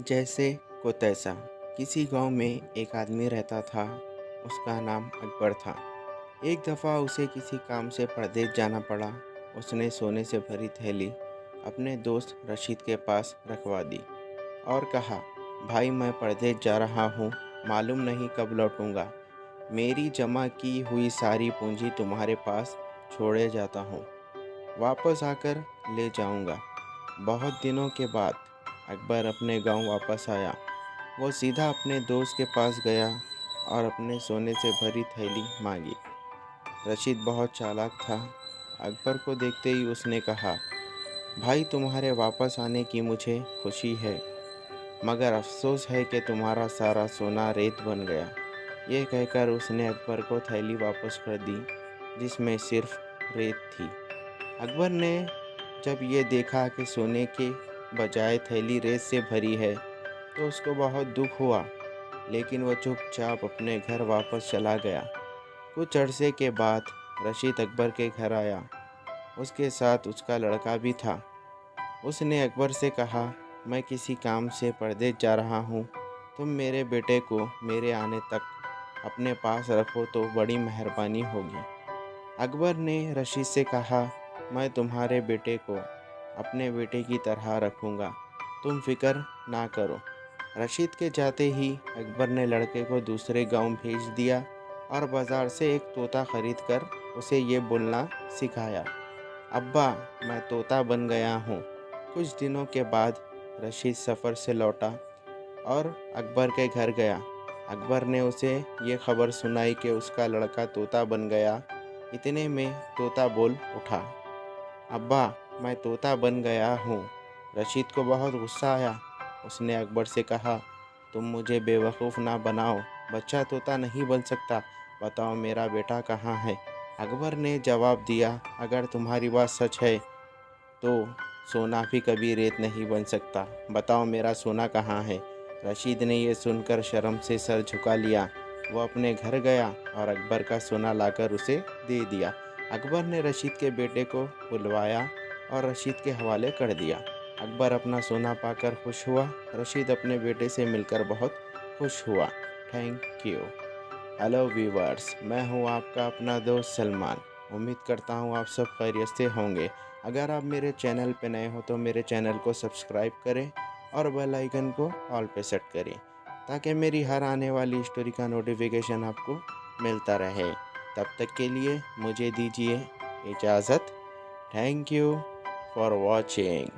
जैसे को तैसा। किसी गांव में एक आदमी रहता था। उसका नाम अकबर था। एक दफ़ा उसे किसी काम से परदेश जाना पड़ा। उसने सोने से भरी थैली अपने दोस्त रशीद के पास रखवा दी और कहा, भाई मैं परदेश जा रहा हूँ, मालूम नहीं कब लौटूंगा। मेरी जमा की हुई सारी पूंजी तुम्हारे पास छोड़े जाता हूँ, वापस आकर ले जाऊंगा। बहुत दिनों के बाद अकबर अपने गांव वापस आया। वो सीधा अपने दोस्त के पास गया और अपने सोने से भरी थैली मांगी। रशीद बहुत चालाक था। अकबर को देखते ही उसने कहा, भाई तुम्हारे वापस आने की मुझे खुशी है, मगर अफसोस है कि तुम्हारा सारा सोना रेत बन गया। ये कहकर उसने अकबर को थैली वापस कर दी जिसमें सिर्फ रेत थी। अकबर ने जब ये देखा कि सोने के बजाय थैली रेत से भरी है तो उसको बहुत दुख हुआ, लेकिन वह चुपचाप अपने घर वापस चला गया। कुछ अरसे के बाद रशीद अकबर के घर आया। उसके साथ उसका लड़का भी था। उसने अकबर से कहा, मैं किसी काम से परदेश जा रहा हूँ, तुम मेरे बेटे को मेरे आने तक अपने पास रखो तो बड़ी मेहरबानी होगी। अकबर ने रशीद से कहा, मैं तुम्हारे बेटे को अपने बेटे की तरह रखूँगा, तुम फिक्र ना करो। रशीद के जाते ही अकबर ने लड़के को दूसरे गांव भेज दिया और बाजार से एक तोता खरीद कर उसे ये बोलना सिखाया, अब्बा मैं तोता बन गया हूँ। कुछ दिनों के बाद रशीद सफ़र से लौटा और अकबर के घर गया। अकबर ने उसे ये खबर सुनाई कि उसका लड़का तोता बन गया। इतने में तोता बोल उठा, अब्बा मैं तोता बन गया हूँ। रशीद को बहुत गुस्सा आया। उसने अकबर से कहा, तुम मुझे बेवकूफ़ ना बनाओ, बच्चा तोता नहीं बन सकता, बताओ मेरा बेटा कहाँ है। अकबर ने जवाब दिया, अगर तुम्हारी बात सच है तो सोना भी कभी रेत नहीं बन सकता, बताओ मेरा सोना कहाँ है। रशीद ने यह सुनकर शर्म से सर झुका लिया। वह अपने घर गया और अकबर का सोना लाकर उसे दे दिया। अकबर ने रशीद के बेटे को बुलवाया और रशीद के हवाले कर दिया। अकबर अपना सोना पाकर खुश हुआ। रशीद अपने बेटे से मिलकर बहुत खुश हुआ। Thank you. हेलो व्यूवर्स, मैं हूं आपका अपना दोस्त सलमान। उम्मीद करता हूं आप सब खैरियत से होंगे। अगर आप मेरे चैनल पे नए हो तो मेरे चैनल को सब्सक्राइब करें और बेल आइकन को ऑल पे सेट करें ताकि मेरी हर आने वाली स्टोरी का नोटिफिकेशन आपको मिलता रहे। तब तक के लिए मुझे दीजिए इजाज़त। Thank you for watching.